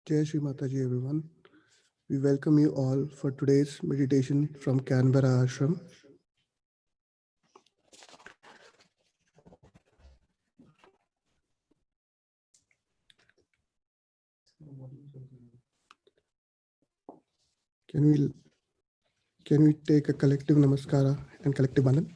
Jai Shri Mataji, everyone. We welcome you all for today's meditation from Canberra Ashram. Can we take a collective namaskara and collective bandhan?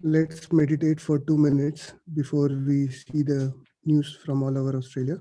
Let's meditate for 2 minutes before we see the news from all over Australia.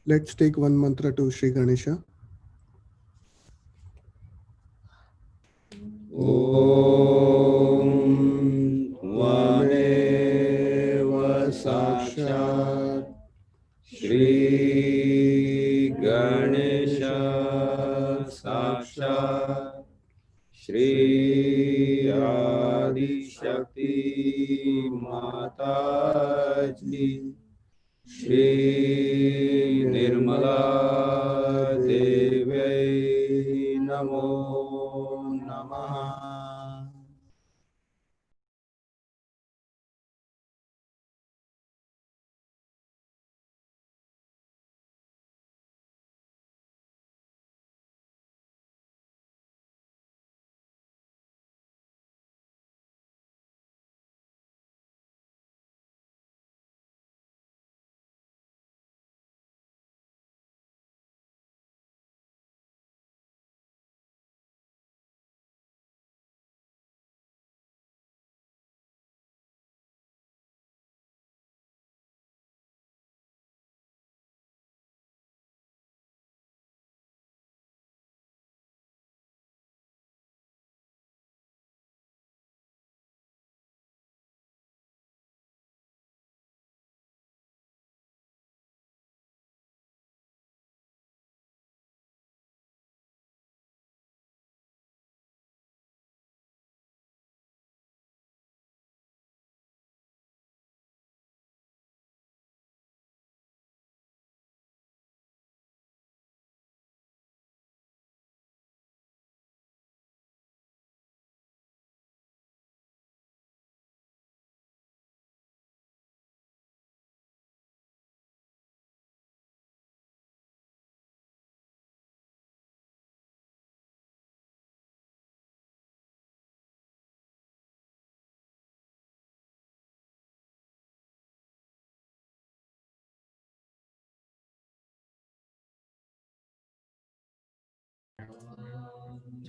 Let's take one mantra to Shri Ganesha. Om Tvameva Sakshat Shri Ganesha Sakshat Shri Adi Shakti Mataji Shri Nirmala Devi Namo Namaha.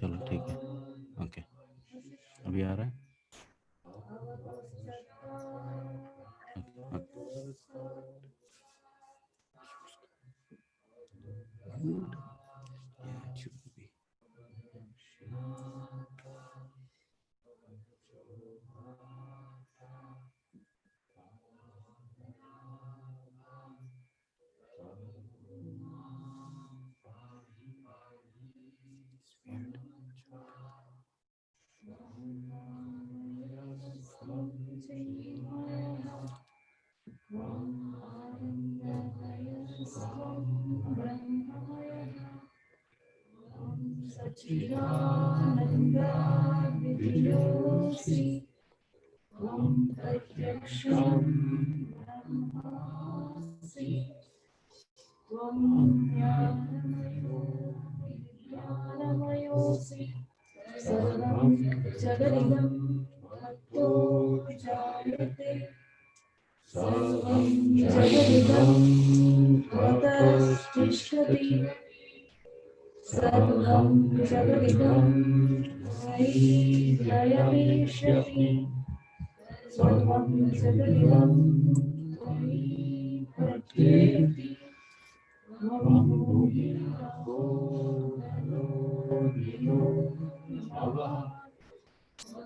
चलो ठीक है, okay, अभी आ रहा है। सर्वं जगदिदं तत्त्वोऽजायते सर्वं जगदिदं त्वतस्तिष्ठति सर्वं जगदिदं त्वयि लयमेष्यति सर्वं जगदिदं त्वयि प्रत्येति त्वं भूमिर्भो नलो भवः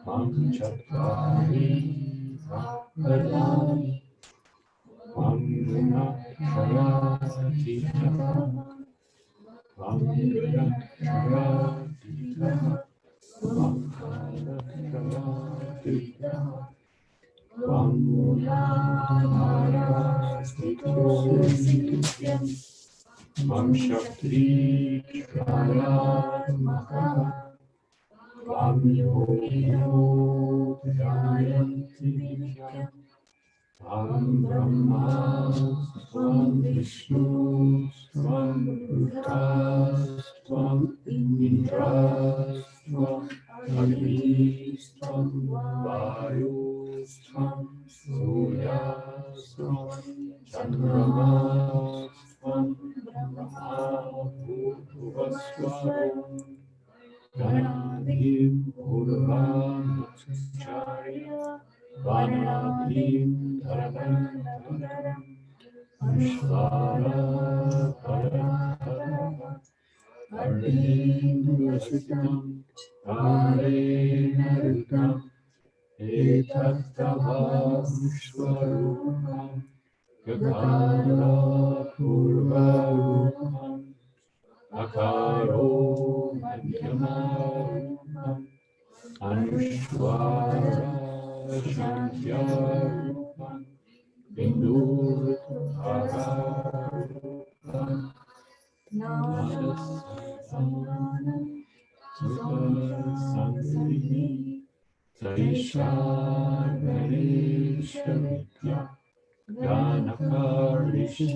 त्वं चत्वारि भक्तानि त्वं गुणत्रयातीतः त्वं गुणत्रयातीतः त्वं कालत्रयातीतः त्वं मूलाधारस्थितोऽसि नित्यम् त्वं शक्तिक्षायात्मकः त्वं योगिनो ध्यायन्ति नित्यम् त्वं ब्रह्मा त्वं विष्णु त्वं रुद्रस्त्वम् इन्द्रस्त्वम् अग्निस्त्वं वायुस्त्वं सूर्यस्त्वं चन्द्रमास्त्वं ब्रह्मा भूर्भुवस्वः गणाधिं पूर्वामुच्चार्य वाणाधिं धर्मधरम् विश्वाराधरम् Ardenduvasitam Karena Rutam Etattavasvarupam Gakara Purvarupam Akaro Madhyamarupam Anushvara Shantyarupam Bindurupam Namasanam Supasanti Saisharvaneshamitya Ganakarishi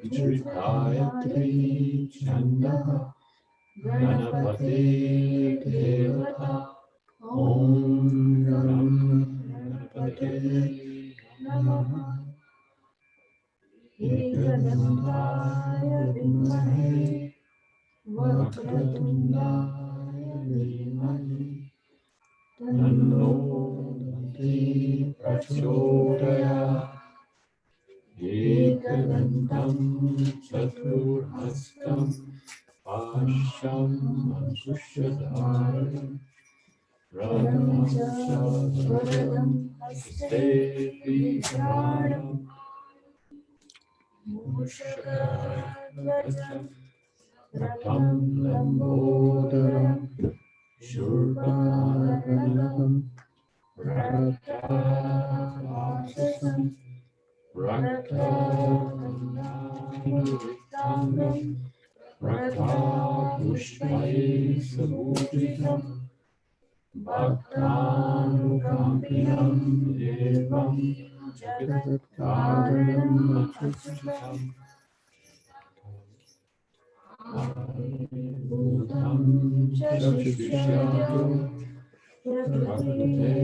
Vichritayatri Chandaha Ganapate Devata Om Ganapate Namaha Ekadantaya Vimahe Vakratundaya Dhimahi Tanno Danti Prachodayat Ekadantam Chaturhastam Asham Ankushadharam Radham Chadvaradam Haste Viharam Mushakadvajam Ratam Lambodaram Shurvanakam Raktasam Raktakanam Raktapushpaye Sabhujitam Bhaktanukampiyam Devam Jagatkaranam Achyutam Bhutam Chakshushyadyo Prakrite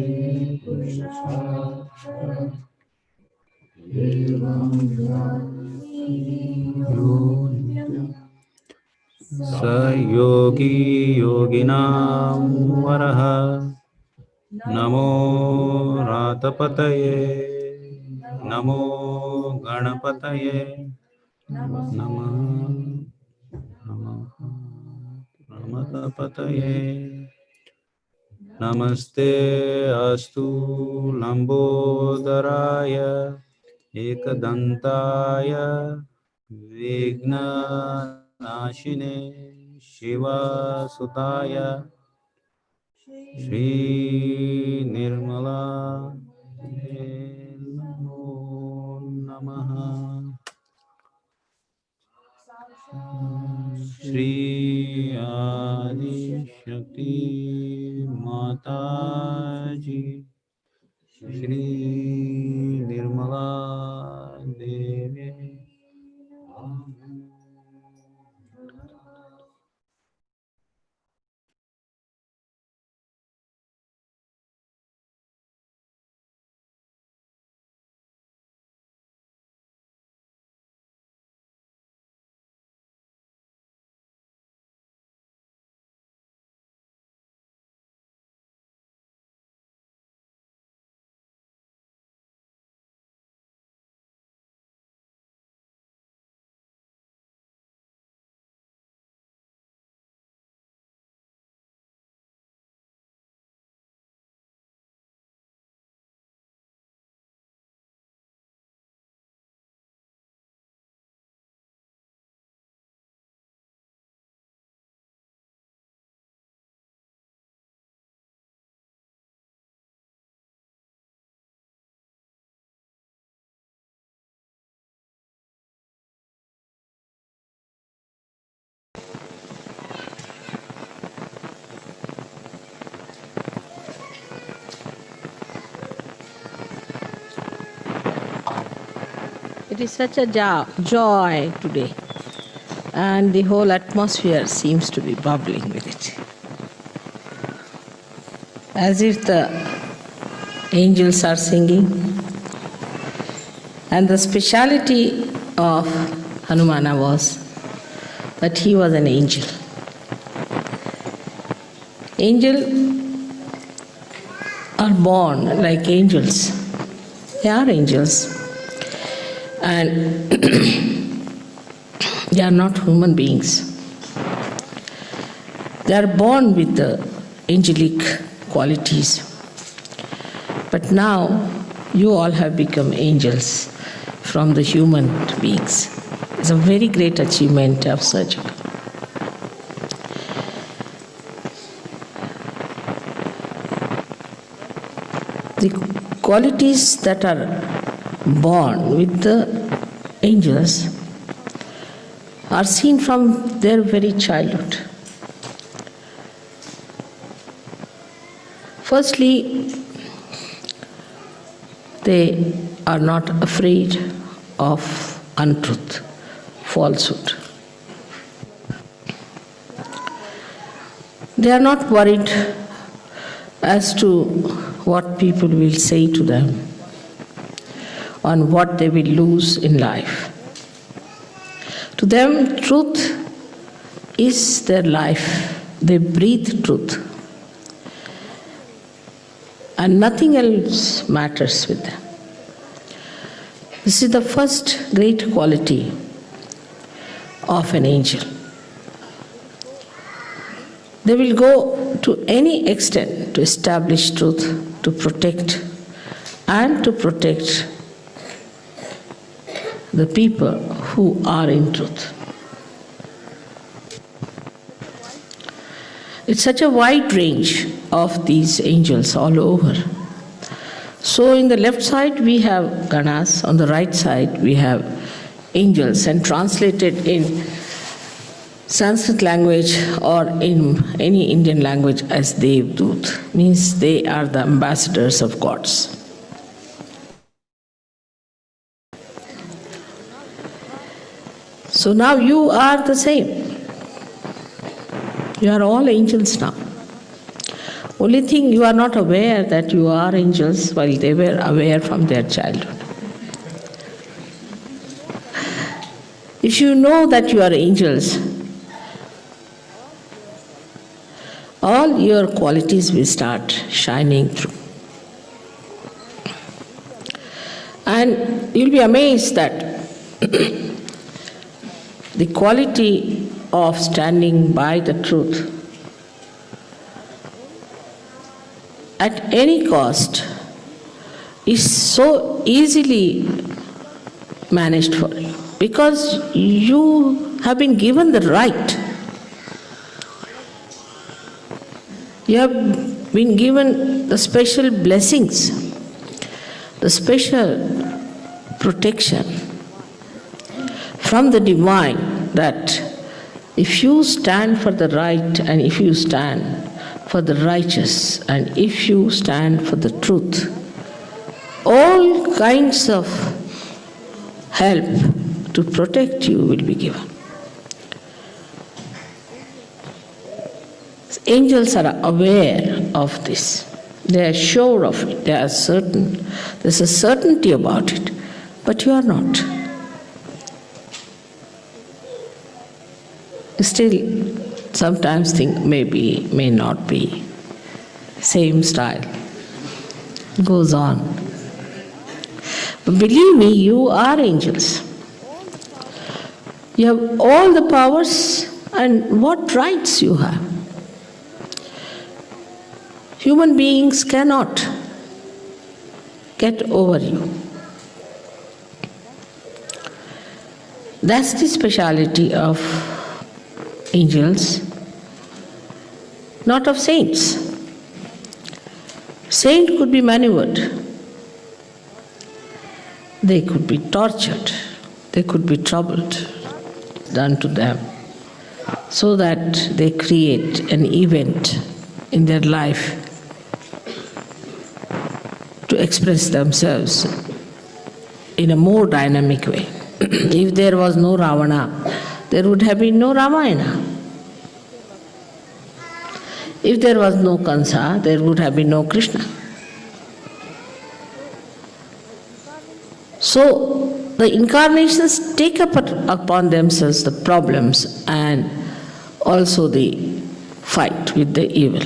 Purushakara Evam Yogya Sa yogi yoginam varaha namo ratapataye namo ganapataye namo namo ramatapataye namaste astu lambodaraya ekadantaya vignanashine shivasutaya Shri Nirmala Namo Namaha Shri Adi Shakti Mataji Shri Nirmala Devi It is such a joy today, and the whole atmosphere seems to be bubbling with it. As if the angels are singing. And the speciality of Hanumana was that he was an angel. Angels are born like angels. They are angels. And They are not human beings. They are born with the angelic qualities. But now you all have become angels from the human beings. It's a very great achievement of Sahaja Yoga. The qualities that are born with the angels are seen from their very childhood. Firstly, they are not afraid of untruth, falsehood. They are not worried as to what people will say to them, on what they will lose in life. To them, truth is their life. They breathe truth. And nothing else matters with them. This is the first great quality of an angel. They will go to any extent to establish truth, to protect, and to protect the people who are in truth. It's such a wide range of these angels all over. So in the left side we have Ganas, on the right side we have angels, and translated in Sanskrit language or in any Indian language as Devdut, means they are the ambassadors of gods. So now you are the same. You are all angels now. Only thing, you are not aware that you are angels while they were aware from their childhood. If you know that you are angels, all your qualities will start shining through. And you'll be amazed that the quality of standing by the truth at any cost is so easily managed for you, because you have been given the right. You have been given the special blessings, the special protection from the divine, that if you stand for the right, and if you stand for the righteous, and if you stand for the truth, all kinds of help to protect you will be given. Angels are aware of this. They are sure of it. They are certain. There's a certainty about it. But you are not. Still, sometimes think maybe, may not be. Same style. Goes on. But believe me, you are angels. You have all the powers, and what rights you have. Human beings cannot get over you. That's the speciality of angels, not of saints. Saint could be maneuvered. They could be tortured. They could be troubled, done to them, so that they create an event in their life to express themselves in a more dynamic way. If there was no Ravana, there would have been no Ramayana. If there was no Kansa, there would have been no Krishna. So the incarnations take upon themselves the problems and also the fight with the evil.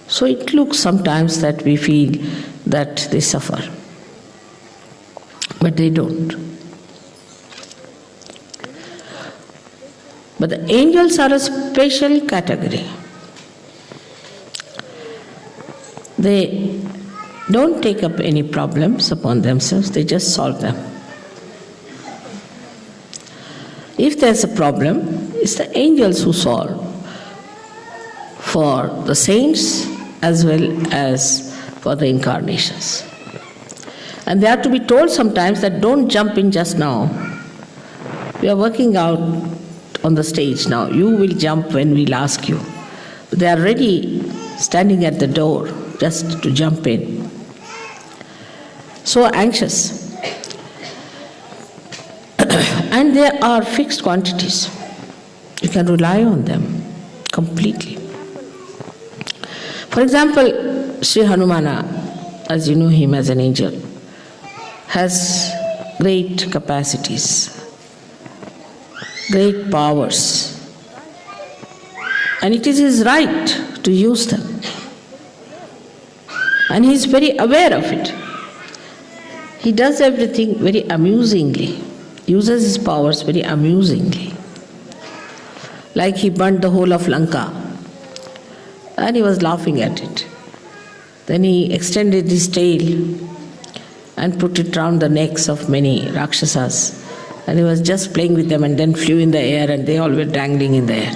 So it looks sometimes that we feel that they suffer, but they don't. But the angels are a special category. They don't take up any problems upon themselves, they just solve them. If there's a problem, it's the angels who solve for the saints as well as for the incarnations. And they are to be told sometimes that don't jump in just now. We are working out on the stage now. You will jump when we'll ask you. They are ready, standing at the door, just to jump in. So anxious. And there are fixed quantities. You can rely on them completely. For example, Shri Hanumana, as you know him as an angel, has great capacities, great powers, and it is his right to use them. And he is very aware of it. He does everything very amusingly, uses his powers very amusingly. Like he burnt the whole of Lanka, and he was laughing at it. Then he extended his tail and put it round the necks of many Rakshasas, and he was just playing with them and then flew in the air and they all were dangling in the air.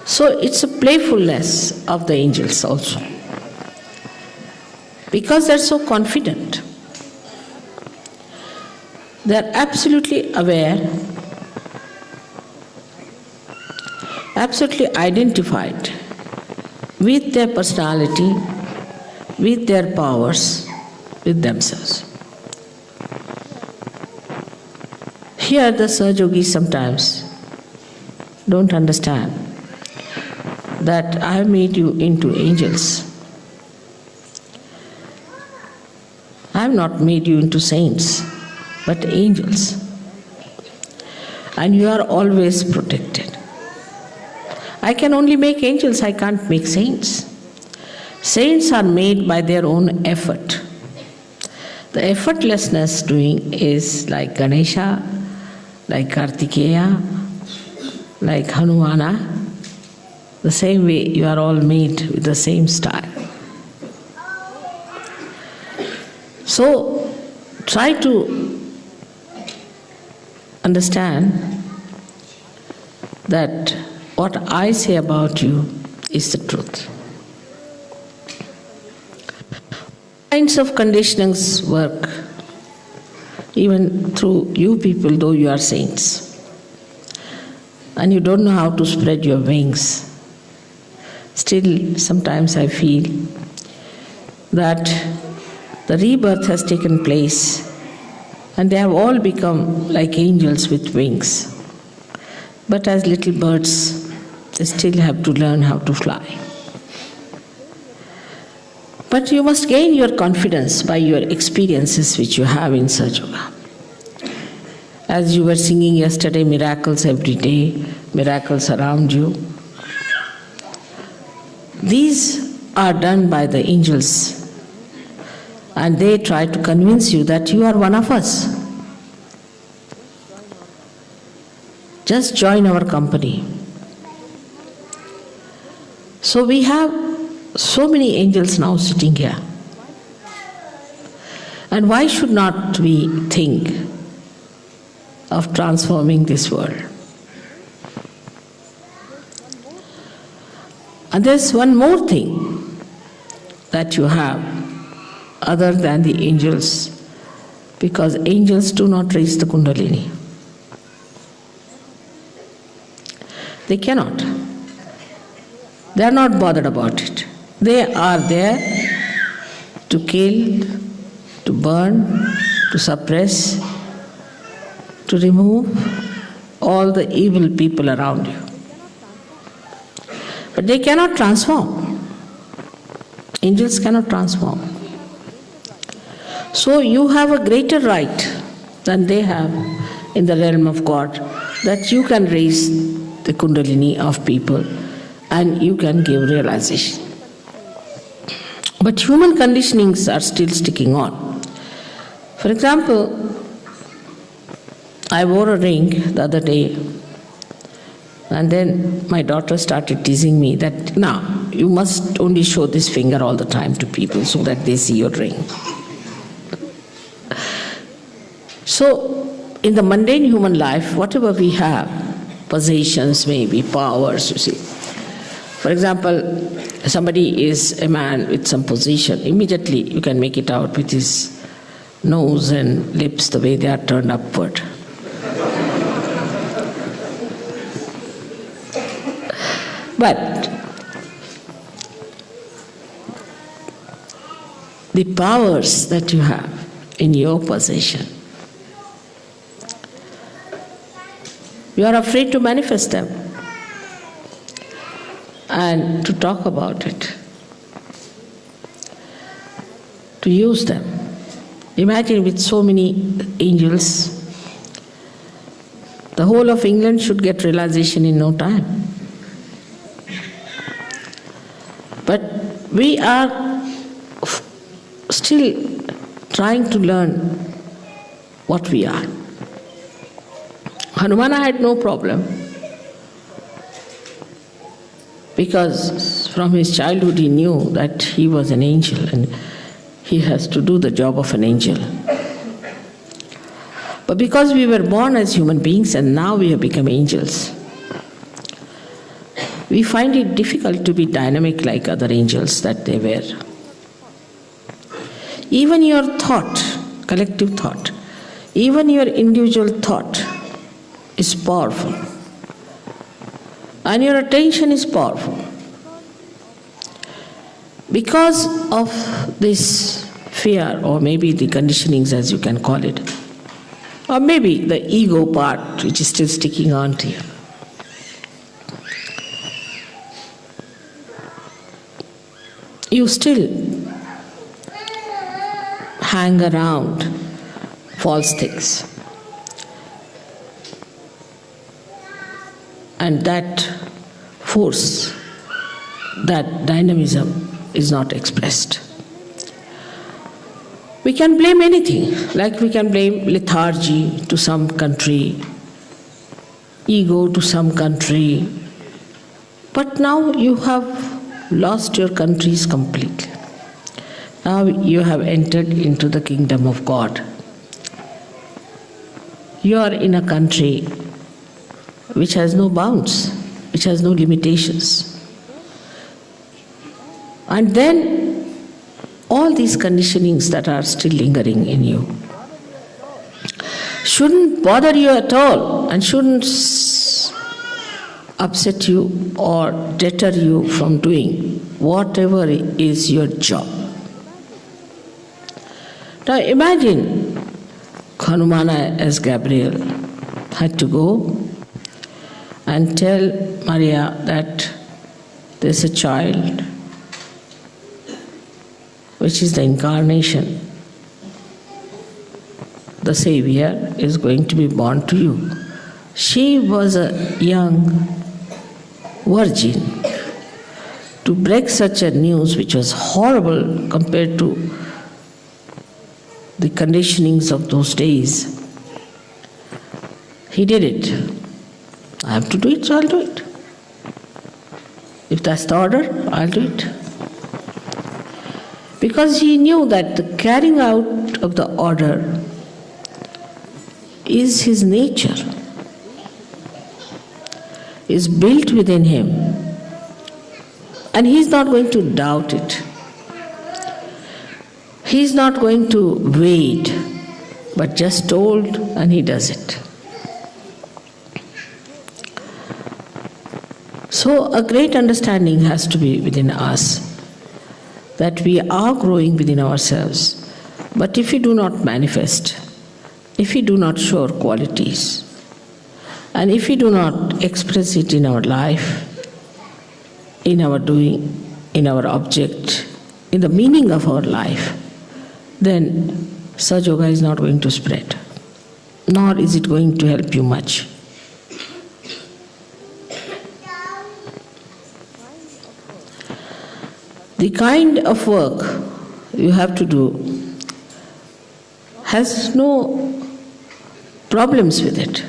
So it's a playfulness of the angels also. Because they're so confident. They're absolutely aware, absolutely identified with their personality, with their powers, with themselves. Here the Sahaja Yogis sometimes don't understand that I have made you into angels. I have not made you into saints, but angels. And you are always protected. I can only make angels, I can't make saints. Saints are made by their own effort. The effortlessness doing is like Ganesha, like Kartikeya, like Hanumana. The same way you are all made with the same style. So try to understand that what I say about you is the truth. Kinds of conditionings work even through you people, though you are saints. And you don't know how to spread your wings. Still, sometimes I feel that the rebirth has taken place and they have all become like angels with wings. But as little birds, they still have to learn how to fly. But you must gain your confidence by your experiences which you have in Sahaja Yoga. As you were singing yesterday, miracles every day, miracles around you. These are done by the angels, and they try to convince you that you are one of us. Just join our company. So we have so many angels now sitting here. And why should not we think of transforming this world? And there's one more thing that you have other than the angels, because angels do not raise the Kundalini. They cannot. They are not bothered about it. They are there to kill, to burn, to suppress, to remove all the evil people around you. But they cannot transform. Angels cannot transform. So you have a greater right than they have in the realm of God, that you can raise the Kundalini of people and you can give realization. But human conditionings are still sticking on. For example, I wore a ring the other day, and then my daughter started teasing me that, now, you must only show this finger all the time to people so that they see your ring. So, in the mundane human life, whatever we have, possessions, maybe powers, you see. For example, somebody is a man with some position, immediately you can make it out with his nose and lips, the way they are turned upward. But the powers that you have in your possession, you are afraid to manifest them and to talk about it, to use them. Imagine with so many angels, the whole of England should get realization in no time. But we are still trying to learn what we are. Hanumana had no problem, because from his childhood he knew that he was an angel and he has to do the job of an angel. But because we were born as human beings and now we have become angels, we find it difficult to be dynamic like other angels that they were. Even your thought, collective thought, even your individual thought is powerful. And your attention is powerful. Because of this fear, or maybe the conditionings as you can call it, or maybe the ego part which is still sticking on to you, you still hang around false things. And that force, that dynamism is not expressed. We can blame anything, like we can blame lethargy to some country, ego to some country, but now you have lost your countries completely. Now you have entered into the kingdom of God. You are in a country which has no bounds, which has no limitations. And then all these conditionings that are still lingering in you shouldn't bother you at all and shouldn't upset you or deter you from doing whatever is your job. Now imagine Hanumana as Gabriel had to go and tell Maria that there's a child which is the incarnation. The Savior is going to be born to you. She was a young virgin. To break such a news, which was horrible compared to the conditionings of those days, he did it. I have to do it, so I'll do it. If that's the order, I'll do it. Because he knew that the carrying out of the order is his nature, is built within him, and he's not going to doubt it. He's not going to wait, but just told and he does it. So a great understanding has to be within us, that we are growing within ourselves. But if we do not manifest, if we do not show our qualities, and if we do not express it in our life, in our doing, in our object, in the meaning of our life, then Sahaja Yoga is not going to spread, nor is it going to help you much. The kind of work you have to do has no problems with it.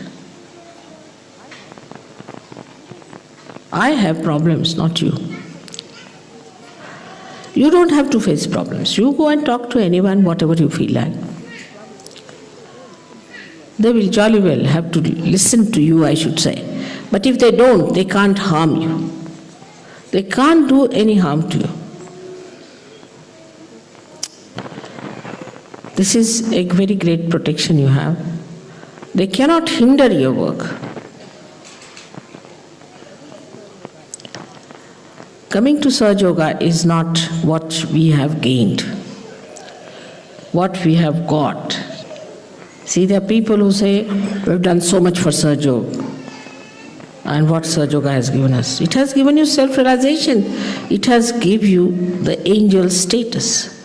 I have problems, not you. You don't have to face problems. You go and talk to anyone, whatever you feel like. They will jolly well have to listen to you, I should say. But if they don't, they can't harm you. They can't do any harm to you. This is a very great protection you have. They cannot hinder your work. Coming to Sahaja Yoga is not what we have gained, what we have got. See, there are people who say, we've done so much for Sahaja Yoga. And what Sahaja Yoga has given us? It has given you self-realization. It has given you the angel status.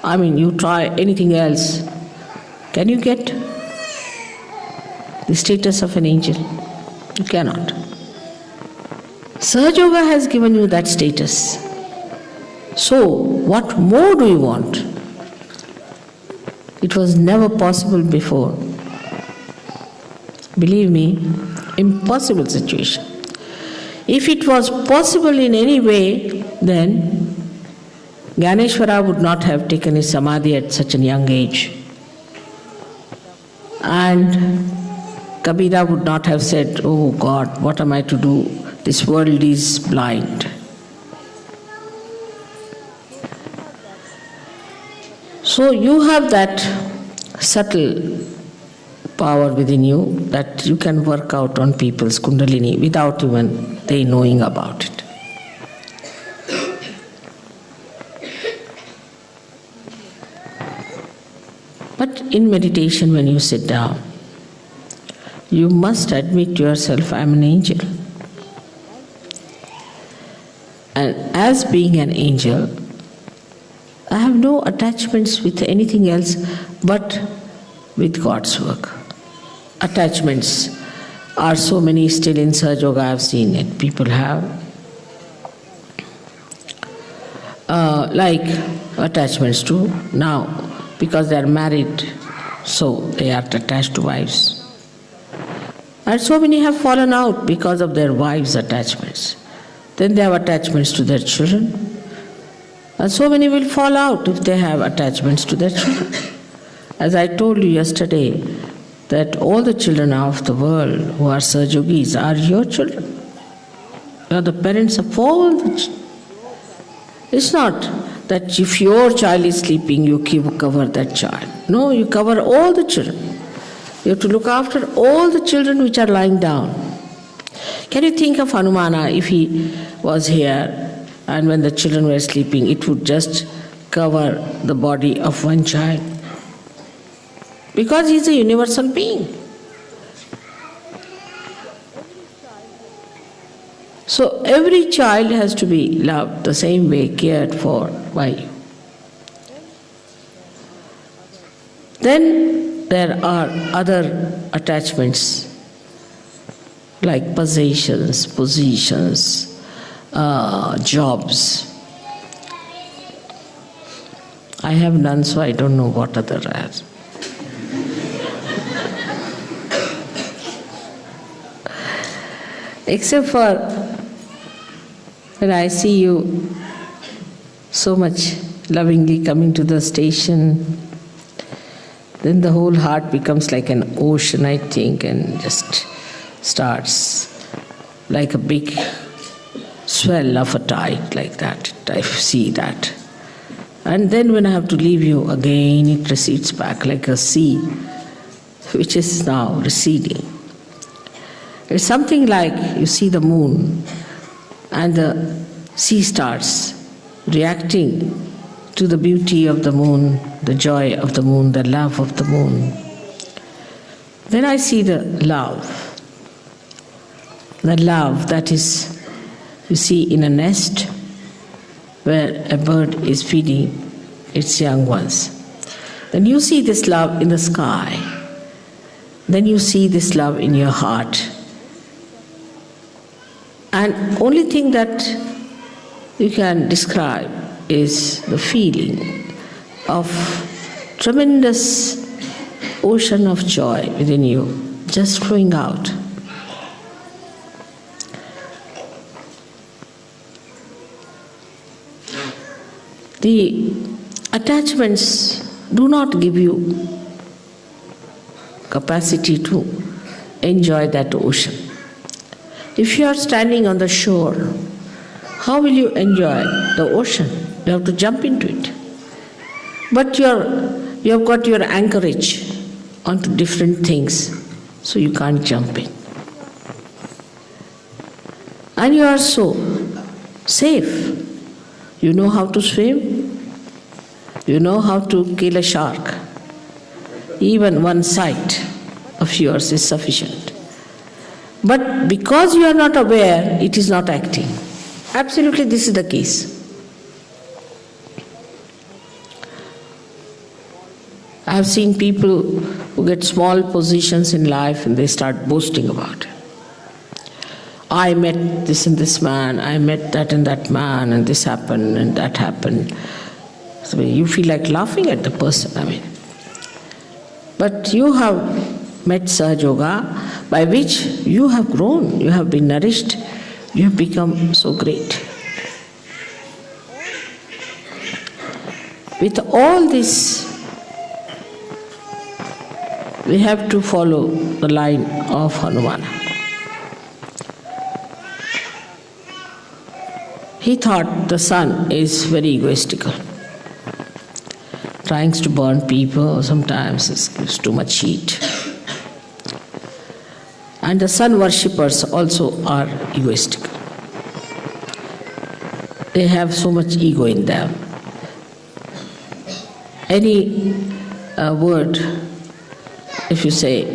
I mean, you try anything else. Can you get the status of an angel? You cannot. Sahaja Yoga has given you that status. So, what more do you want? It was never possible before. Believe me, impossible situation. If it was possible in any way, then Gyaneshwara would not have taken his samadhi at such a young age. And Kabira would not have said, oh God, what am I to do? This world is blind. So you have that subtle power within you that you can work out on people's kundalini without even they knowing about it. But in meditation, when you sit down, you must admit to yourself, I am an angel. And as being an angel, I have no attachments with anything else but with God's work. Attachments are so many still in Sahaja Yoga, I have seen it. People have like attachments to now, because they are married, so they are attached to wives. And so many have fallen out because of their wives' attachments. Then they have attachments to their children. And so many will fall out if they have attachments to their children. As I told you yesterday, that all the children of the world who are Sahaja Yogis are your children. You are the parents of all the children. It's not that if your child is sleeping, you cover that child. No, you cover all the children. You have to look after all the children which are lying down. Can you think of Hanumana if he was here and when the children were sleeping, it would just cover the body of one child? Because he is a universal being. So every child has to be loved the same way, cared for by you. Then there are other attachments like possessions, positions, jobs. I have none, so I don't know what other are. Except for when I see you so much lovingly coming to the station, then the whole heart becomes like an ocean, I think, and just starts like a big swell of a tide, like that. I see that. And then when I have to leave you again, it recedes back like a sea, which is now receding. It's something like you see the moon and the sea starts reacting to the beauty of the moon, the joy of the moon, the love of the moon. Then I see the love that is, you see, in a nest where a bird is feeding its young ones. Then you see this love in the sky. Then you see this love in your heart. And only thing that you can describe is the feeling of tremendous ocean of joy within you, just flowing out. The attachments do not give you capacity to enjoy that ocean. If you are standing on the shore, how will you enjoy the ocean? You have to jump into it. But you have got your anchorage onto different things, so you can't jump in. And you are so safe. You know how to swim. You know how to kill a shark. Even one sight of yours is sufficient. But because you are not aware, it is not acting. Absolutely, this is the case. I have seen people who get small positions in life and they start boasting about it. I met this and this man, I met that and that man, and this happened and that happened. So you feel like laughing at the person, But you have met Sahaja Yoga, by which you have grown, you have been nourished, you have become so great. With all this, we have to follow the line of Hanumana. He thought the sun is very egoistical, trying to burn people, sometimes it gives too much heat. And the sun worshippers also are egoistical. They have so much ego in them. Any word, if you say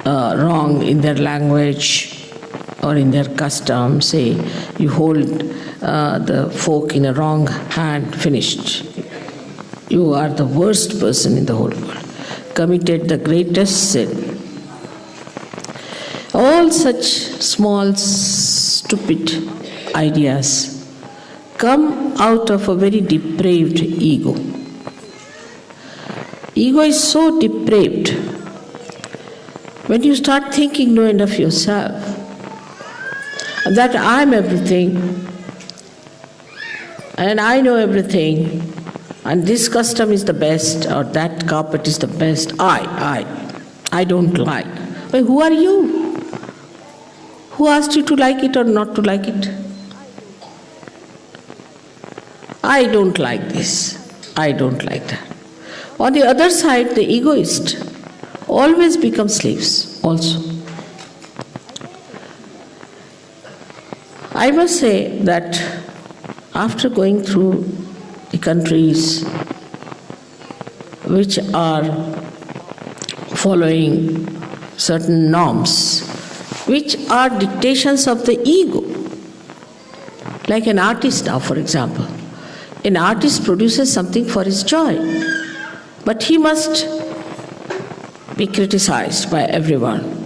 wrong in their language or in their custom, say you hold the fork in a wrong hand, finished. You are the worst person in the whole world, committed the greatest sin. All such small, stupid ideas come out of a very depraved ego. Ego is so depraved. When you start thinking no end of yourself, that I am everything, and I know everything, and this custom is the best, or that carpet is the best, I don't like. But who are you? Who asked you to like it or not to like it? I don't like this, I don't like that. On the other side, the egoist always becomes slaves also. I must say that after going through the countries which are following certain norms, which are dictations of the ego, like an artist now, for example. An artist produces something for his joy, but he must be criticized by everyone.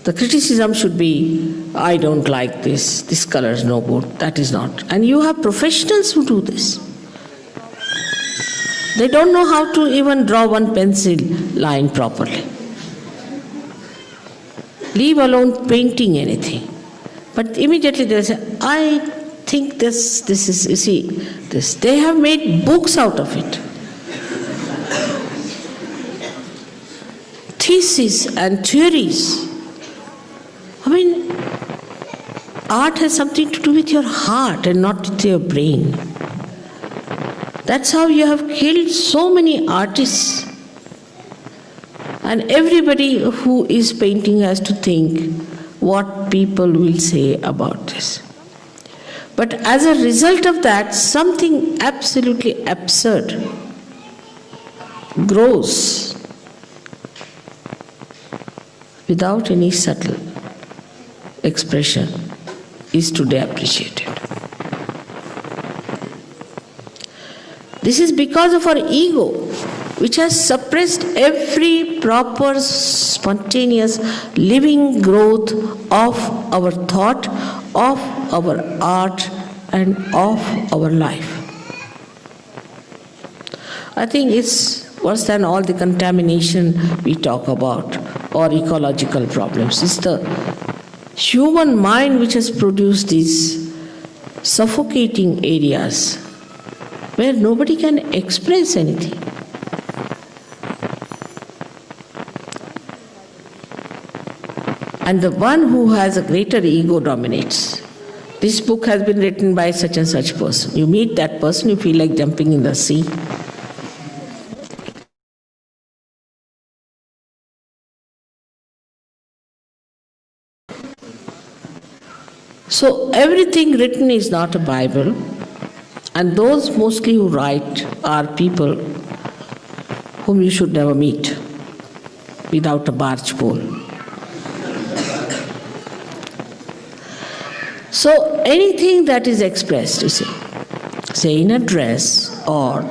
The criticism should be, I don't like this color is no good, that is not. And you have professionals who do this. They don't know how to even draw one pencil line properly. Leave alone painting anything. But immediately they say, I think this is, you see, this. They have made books out of it. Theses and theories. Art has something to do with your heart and not with your brain. That's how you have killed so many artists. And everybody who is painting has to think what people will say about this. But as a result of that, something absolutely absurd grows without any subtle expression is today appreciated. This is because of our ego, which has suppressed every proper, spontaneous, living growth of our thought, of our art, and of our life. I think it's worse than all the contamination we talk about or ecological problems. It's the human mind which has produced these suffocating areas where nobody can express anything. And the one who has a greater ego dominates. This book has been written by such and such person. You meet that person, you feel like jumping in the sea. So everything written is not a Bible, and those mostly who write are people whom you should never meet without a barge pole. So anything that is expressed, you see, say in a dress or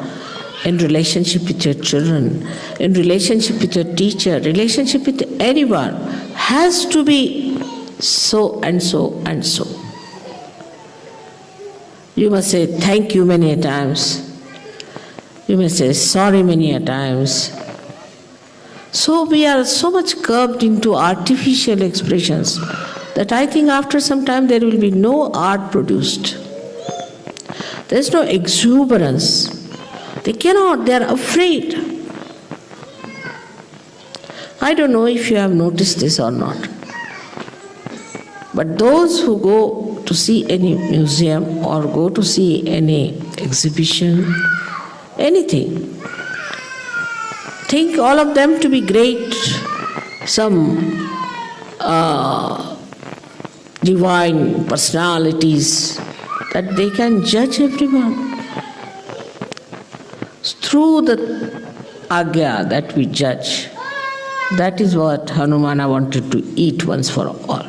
in relationship with your children, in relationship with your teacher, relationship with anyone, has to be so and so and so. You must say thank you many a times. You must say sorry many a times. So we are so much curbed into artificial expressions that I think after some time there will be no art produced. There is no exuberance. They cannot, they are afraid. I don't know if you have noticed this or not. But those who go to see any museum or go to see any exhibition, anything, think all of them to be great, some divine personalities, that they can judge everyone. Through the agya that we judge, that is what Hanumana wanted to eat once for all.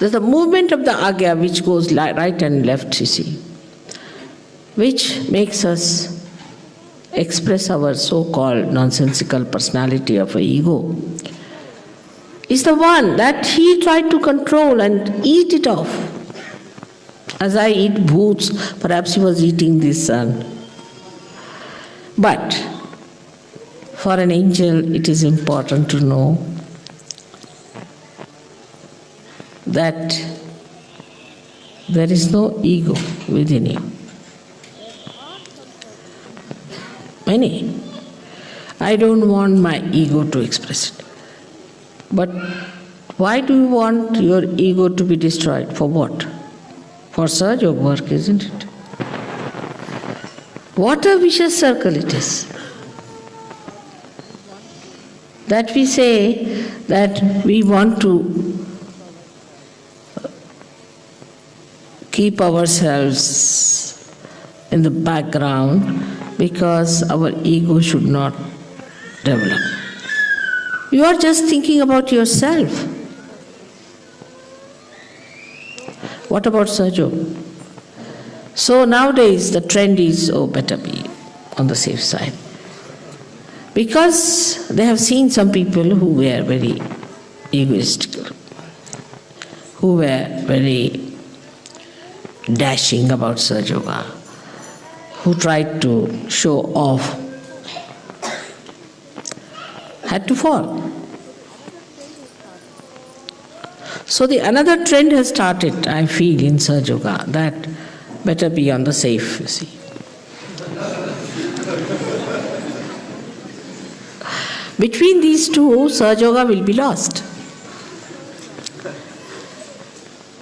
There's a movement of the agya which goes right and left, you see, which makes us express our so-called nonsensical personality of an ego. Is the one that he tried to control and eat it off. As I eat boots, perhaps he was eating the sun. But for an angel, it is important to know that there is no ego within you. Many. I don't want my ego to express it. But why do you want your ego to be destroyed? For what? For Sahaja Yoga work, isn't it? What a vicious circle it is. That we say that we want to keep ourselves in the background because our ego should not develop. You are just thinking about yourself. What about Sahaja Yoga? So nowadays the trend is, better be on the safe side. Because they have seen some people who were very egoistical, who were very dashing about Sahaja Yoga, who tried to show off, had to fall. So the another trend has started, I feel, in Sahaja Yoga, that better be on the safe, you see. Between these two, Sahaja Yoga will be lost.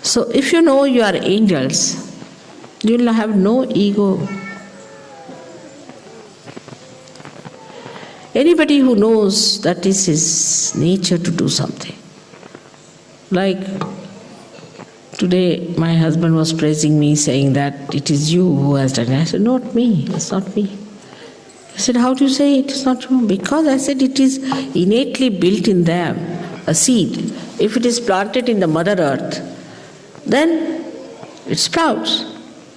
So if you know you are angels, you will have no ego. Anybody who knows that this is nature to do something. Like today my husband was praising me, saying that it is you who has done it. I said, not me, it's not me. He said, how do you say it is not you? Because I said it is innately built in them, a seed. If it is planted in the Mother Earth, then it sprouts.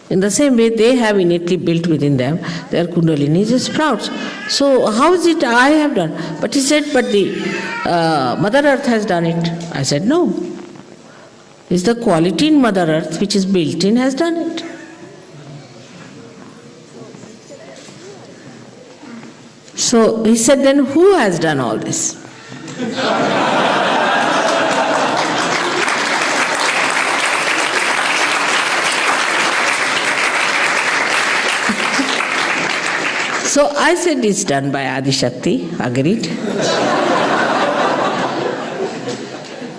In the same way, they have innately built within them, their kundalini just sprouts. So how is it I have done? But he said, but the Mother Earth has done it. I said, no. It's the quality in Mother Earth which is built in has done it. So he said, then who has done all this? So I said, it's done by Adi Shakti, agreed.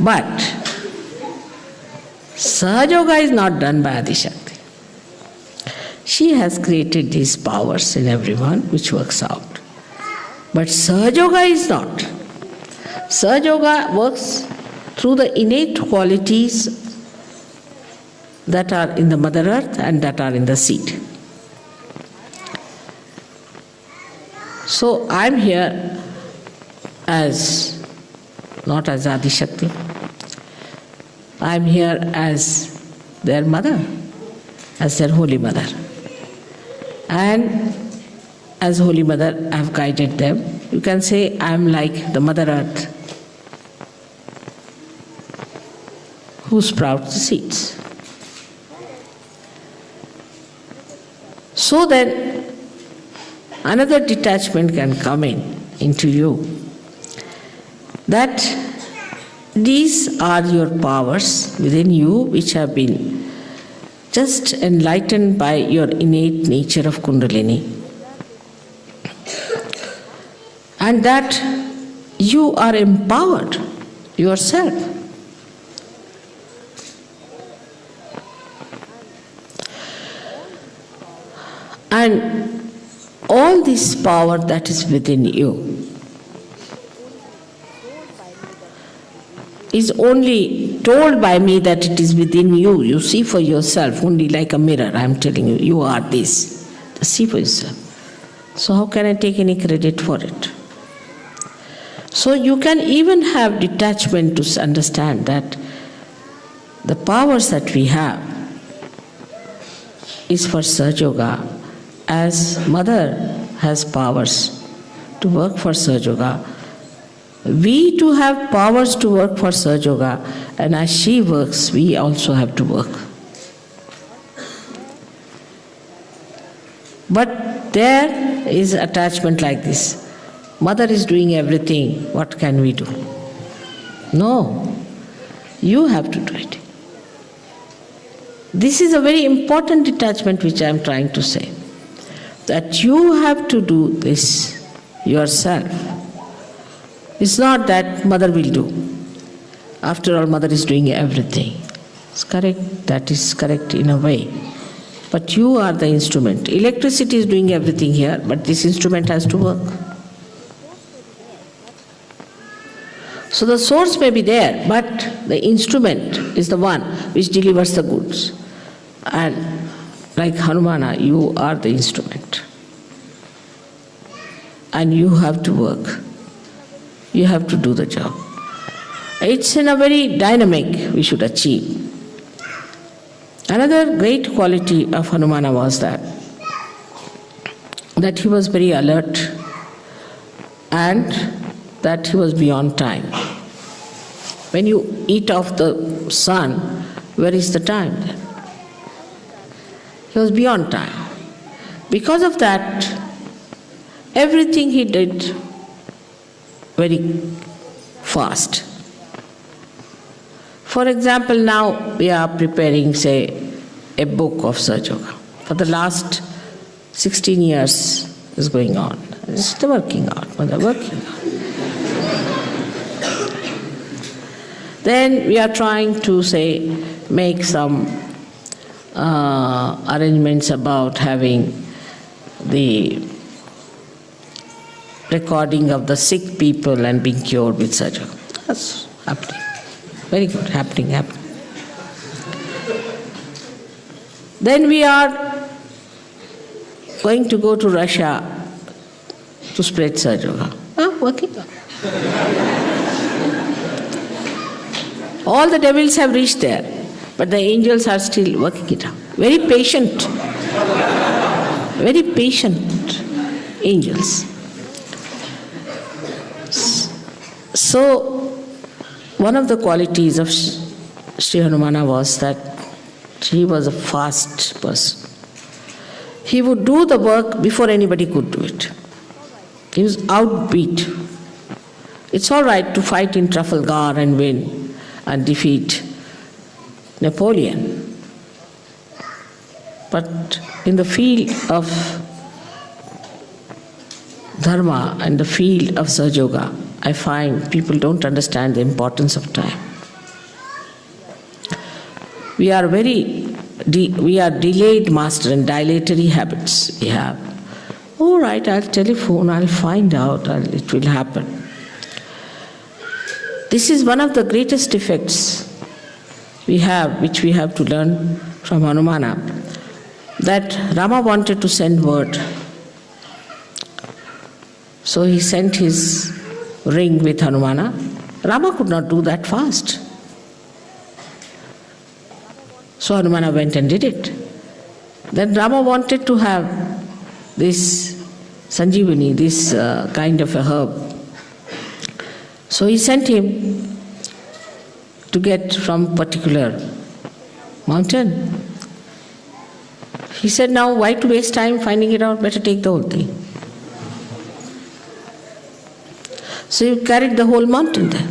But Sahaja Yoga is not done by Adi Shakti. She has created these powers in everyone which works out. But Sahaja Yoga is not. Sahaja Yoga works through the innate qualities that are in the Mother Earth and that are in the seed. So I'm here as, not as Adi Shakti, I'm here as their mother, as their Holy Mother. And as Holy Mother, I've guided them. You can say I'm like the Mother Earth who sprouts the seeds. So then, another detachment can come into you, that these are your powers within you which have been just enlightened by your innate nature of Kundalini, and that you are empowered yourself. And all this power that is within you is only told by me that it is within you. You see for yourself, only like a mirror. I am telling you, you are this. See for yourself. So how can I take any credit for it? So you can even have detachment to understand that the powers that we have is for Sahaja Yoga. As Mother has powers to work for Sahaja Yoga, we too have powers to work for Sahaja Yoga, and as she works, we also have to work. But there is attachment like this. Mother is doing everything, what can we do? No, you have to do it. This is a very important detachment which I am trying to say. That you have to do this yourself. It's not that Mother will do. After all, Mother is doing everything. It's correct, that is correct in a way. But you are the instrument. Electricity is doing everything here, but this instrument has to work. So the source may be there, but the instrument is the one which delivers the goods. And like Hanumana, you are the instrument. And you have to work. You have to do the job. It's in a very dynamic we should achieve. Another great quality of Hanumana was that he was very alert and that he was beyond time. When you eat off the sun, where is the time then? He was beyond time. Because of that, everything he did very fast. For example, now we are preparing, say, a book of Sahaja Yoga. For the last 16 years is going on. It's still working out, Mother working out. Then we are trying to, say, make some arrangements about having the recording of the sick people and being cured with Sahaja Yoga. That's happening. Very good, happening. Then we are going to go to Russia to spread Sahaja Yoga. Working. All the devils have reached there, but the angels are still working it out. Very patient angels. So, one of the qualities of Shri Hanumana was that he was a fast person. He would do the work before anybody could do it. He was outbeat. It's all right to fight in Trafalgar and win and defeat Napoleon. But in the field of Dharma and the field of Sahaja Yoga, I find people don't understand the importance of time. We are delayed master and dilatory habits we have. All right, I'll telephone, I'll find out, it will happen. This is one of the greatest effects we have, which we have to learn from Hanumana, that Rama wanted to send word. So he sent his ring with Hanumana. Rama could not do that fast. So Hanumana went and did it. Then Rama wanted to have this Sanjeevani, this kind of a herb. So he sent him to get from particular mountain. He said, now why to waste time finding it out, better take the whole thing. So he carried the whole mountain there.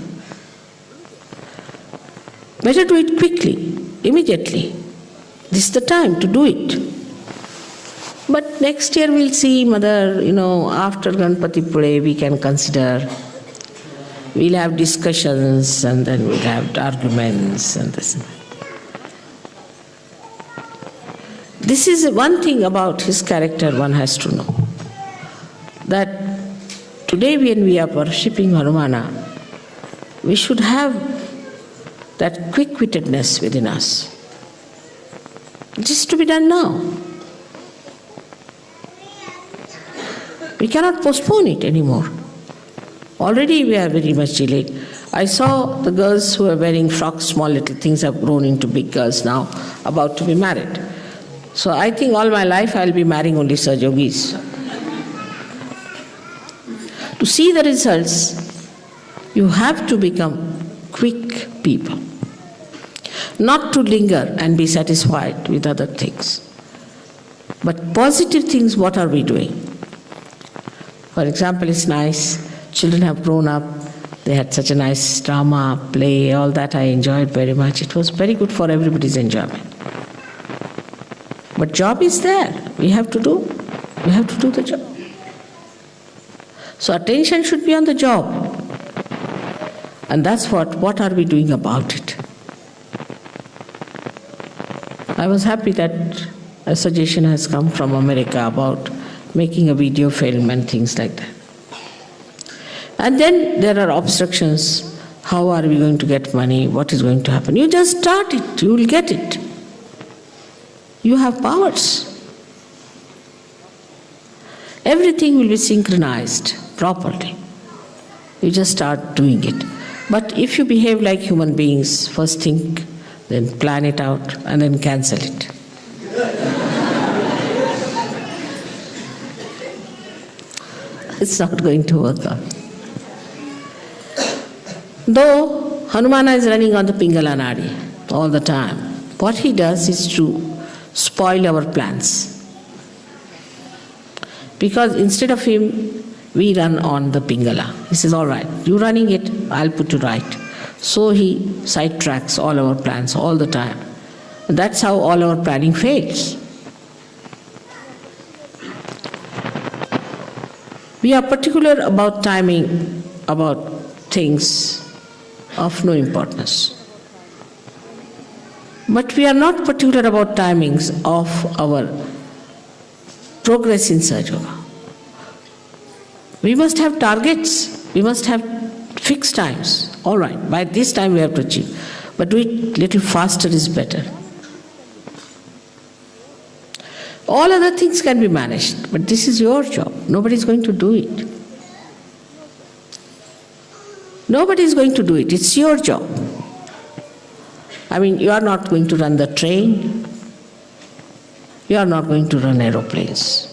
Better do it quickly, immediately. This is the time to do it. But next year we'll see, Mother, after Ganpati Pure we can consider. We'll have discussions and then we'll have arguments and this. This is one thing about his character one has to know. That today when we are worshipping Hanumana, we should have that quick-wittedness within us. It is to be done now. We cannot postpone it anymore. Already we are very much delayed. I saw the girls who are wearing frocks, small little things have grown into big girls now, about to be married. So I think all my life I will be marrying only Sahaja Yogis. To see the results, you have to become quick people. Not to linger and be satisfied with other things. But positive things, what are we doing? For example, it's nice. Children have grown up. They had such a nice drama, play, all that I enjoyed very much. It was very good for everybody's enjoyment. But job is there. We have to do. We have to do the job. So attention should be on the job. And that's what are we doing about it? I was happy that a suggestion has come from America about making a video film and things like that. And then there are obstructions. How are we going to get money? What is going to happen? You just start it. You will get it. You have powers. Everything will be synchronized properly. You just start doing it. But if you behave like human beings, first think, then plan it out, and then cancel it. It's not going to work out. Though Hanumana is running on the Pingala Nadi all the time, what he does is to spoil our plans. Because instead of him, we run on the Pingala. He says, all right, you running it, I'll put you right. So he sidetracks all our plans all the time. And that's how all our planning fails. We are particular about timing, about things of no importance. But we are not particular about timings of our progress in Sahaja Yoga. We must have targets. We must have fixed times. All right, by this time we have to achieve. But do it little faster is better. All other things can be managed, but this is your job. Nobody is going to do it. Nobody is going to do it. It's your job. I mean, you are not going to run the train. You are not going to run aeroplanes.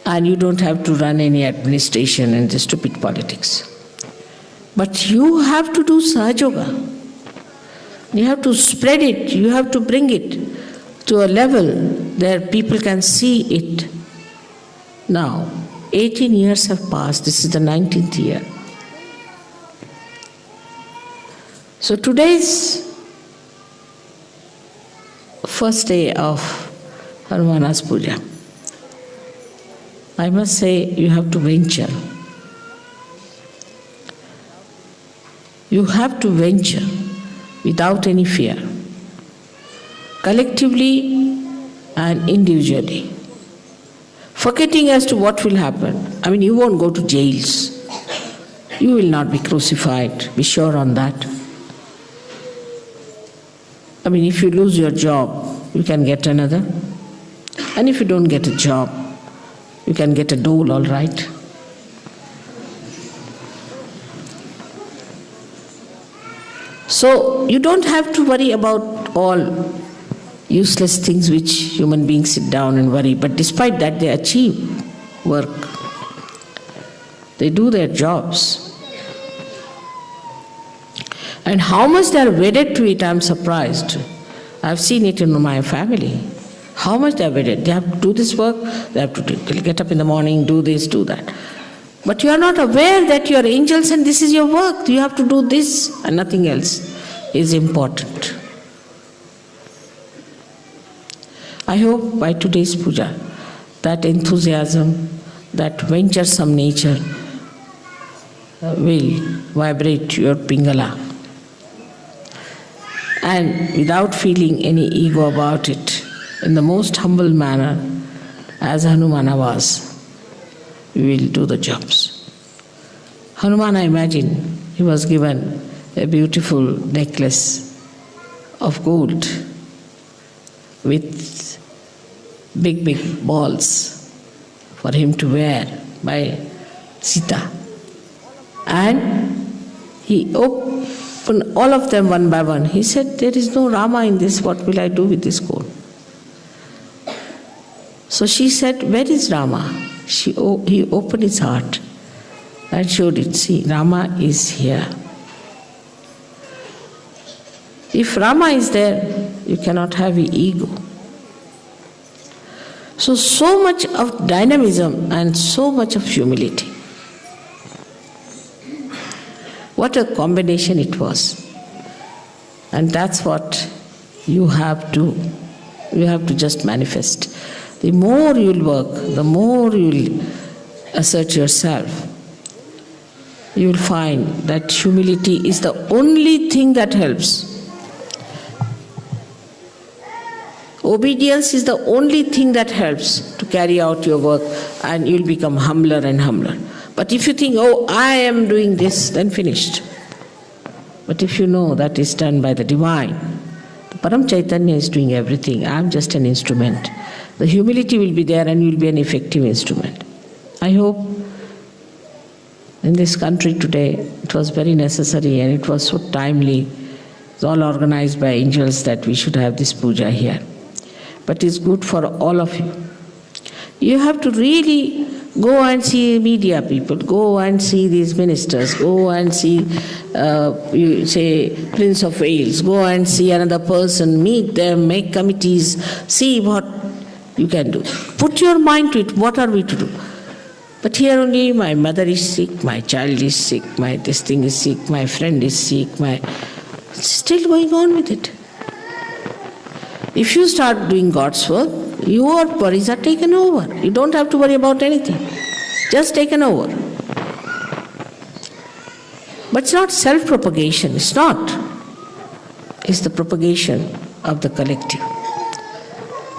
And you don't have to run any administration and the stupid politics. But you have to do Sahaja Yoga. You have to spread it. You have to bring it to a level where people can see it now. 18 years have passed. This is the 19th year. So today's first day of Hanumana's puja. I must say, you have to venture. You have to venture without any fear, collectively and individually, forgetting as to what will happen. I mean, you won't go to jails. You will not be crucified. Be sure on that. I mean, if you lose your job, you can get another. And if you don't get a job, you can get a dole, all right. So you don't have to worry about all useless things which human beings sit down and worry. But despite that, they achieve work. They do their jobs. And how much they are wedded to it, I am surprised. I have seen it in my family. How much they are wedded. They have to do this work, they have to get up in the morning, do this, do that. But you are not aware that you are angels and this is your work. You have to do this and nothing else is important. I hope by today's puja, that enthusiasm, that venturesome nature will vibrate your pingala. And without feeling any ego about it, in the most humble manner, as Hanumana was, we will do the jobs. Hanumana, imagine, he was given a beautiful necklace of gold with big, big balls for him to wear by Sita. And he opened all of them one by one. He said, there is no Rama in this, what will I do with this gold? So she said, where is Rama? He opened his heart and showed it. See, Rama is here. If Rama is there, you cannot have an ego. So much of dynamism and so much of humility. What a combination it was. And that's what you have to just manifest. The more you'll work, the more you'll assert yourself, you'll find that humility is the only thing that helps. Obedience is the only thing that helps to carry out your work, and you'll become humbler and humbler. But if you think, oh, I am doing this, then finished. But if you know that is done by the divine, the Param Chaitanya is doing everything, I am just an instrument. The humility will be there and you will be an effective instrument. I hope in this country today, it was very necessary and it was so timely. It's all organized by angels that we should have this puja here. But it's good for all of you. You have to really go and see media people, go and see these ministers, go and see, you say, Prince of Wales, go and see another person, meet them, make committees, see what you can do. Put your mind to it, what are we to do? But here only, my mother is sick, my child is sick, my this thing is sick, my friend is sick, still going on with it. If you start doing God's work, your worries are taken over. You don't have to worry about anything. Just taken over. But it's not self-propagation. It's not. It's the propagation of the collective.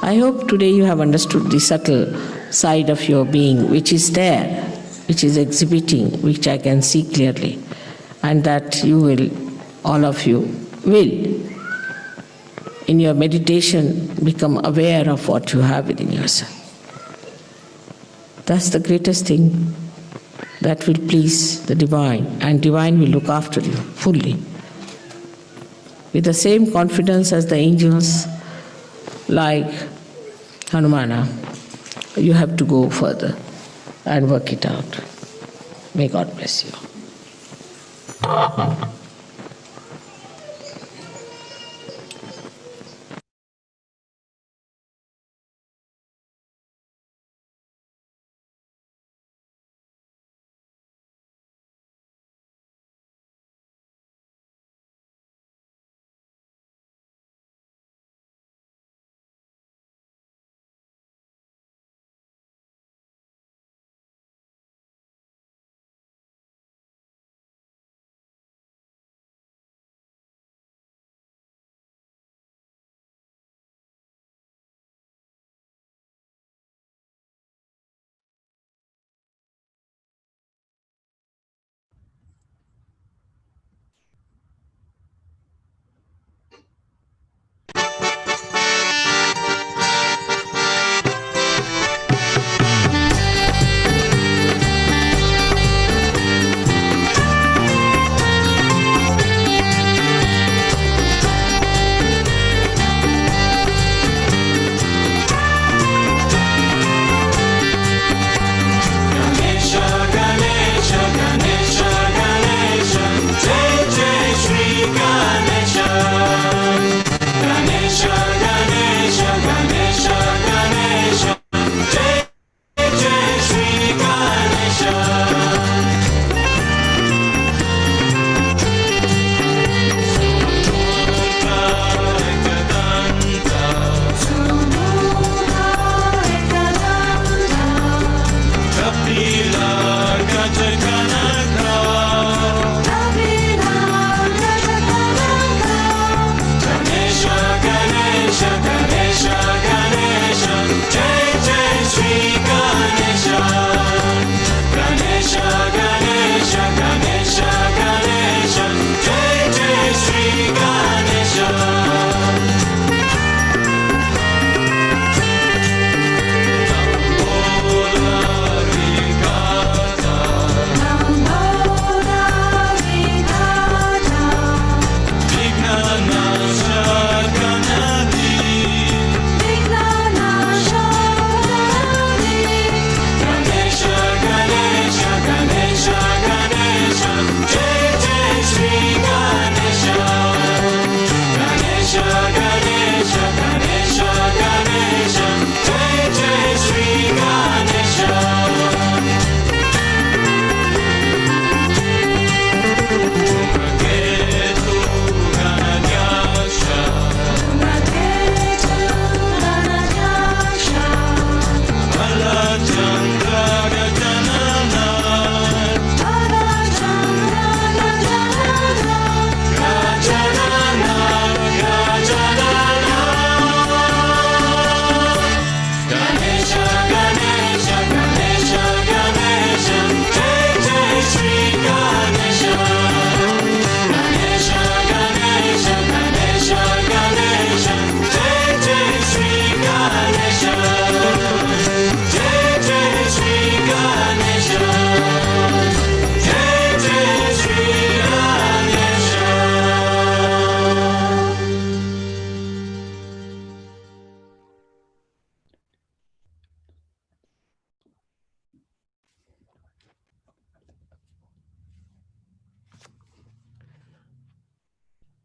I hope today you have understood the subtle side of your being, which is there, which is exhibiting, which I can see clearly, and that you will, all of you, will, in your meditation, become aware of what you have within yourself. That's the greatest thing that will please the divine, and divine will look after you fully. With the same confidence as the angels, like Hanumana, you have to go further and work it out. May God bless you.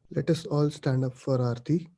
Let us all stand up for Aarti.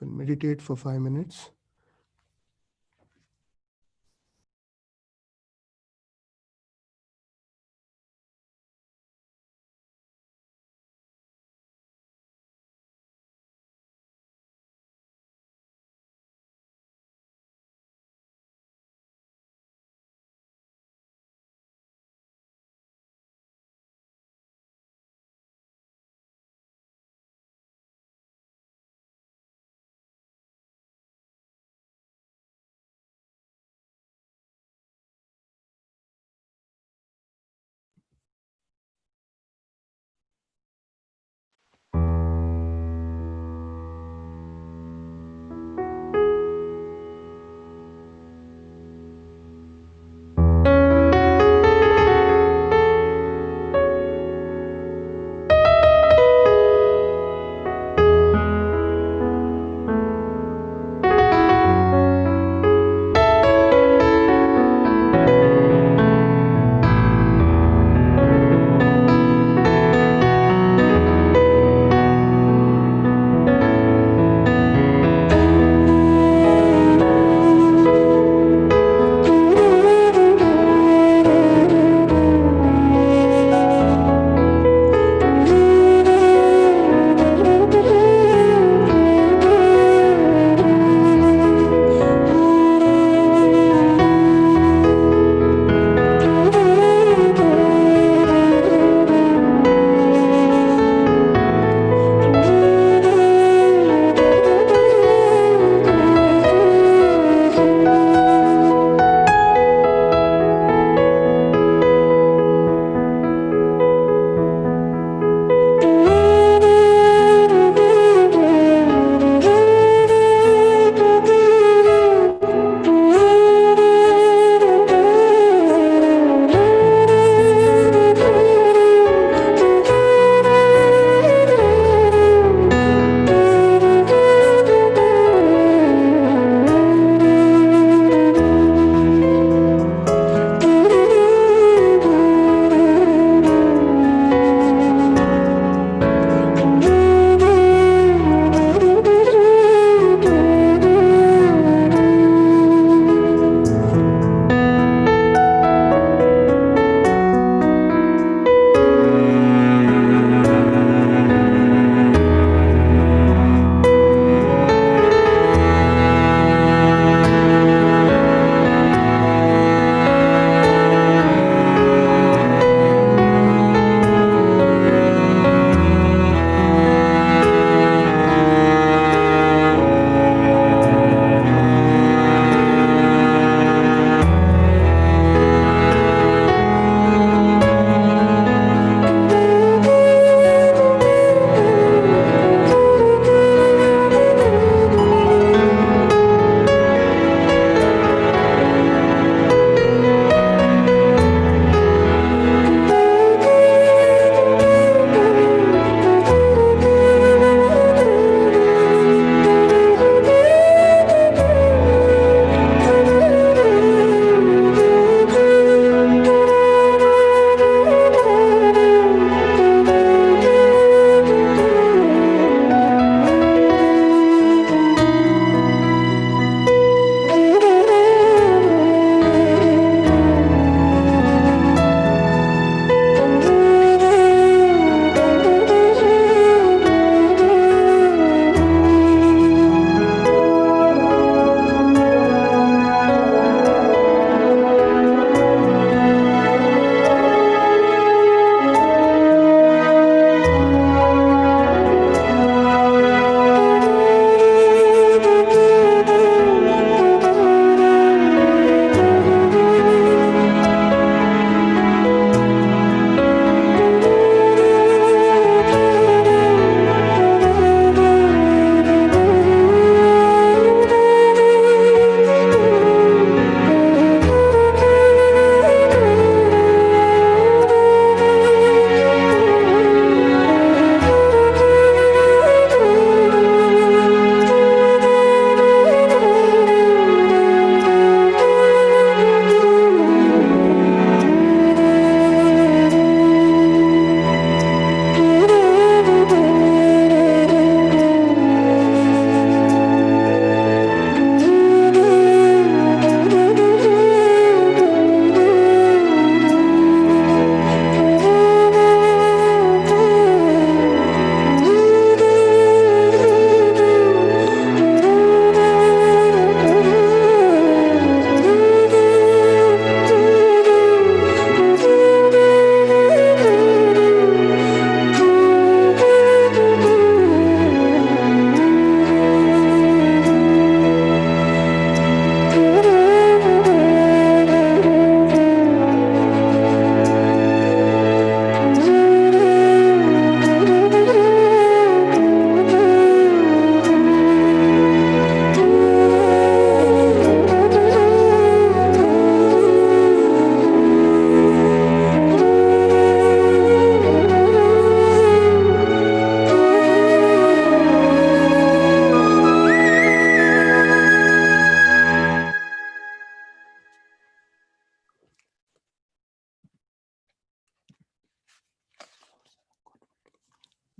and meditate for 5 minutes.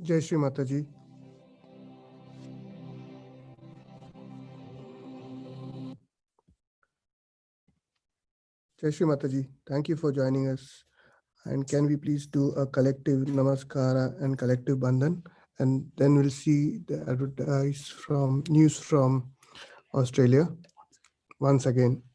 Jai Shri Mataji. Jai Shri Mataji, thank you for joining us. And can we please do a collective namaskara and collective bandhan? And then we'll see the news from Australia. Once again.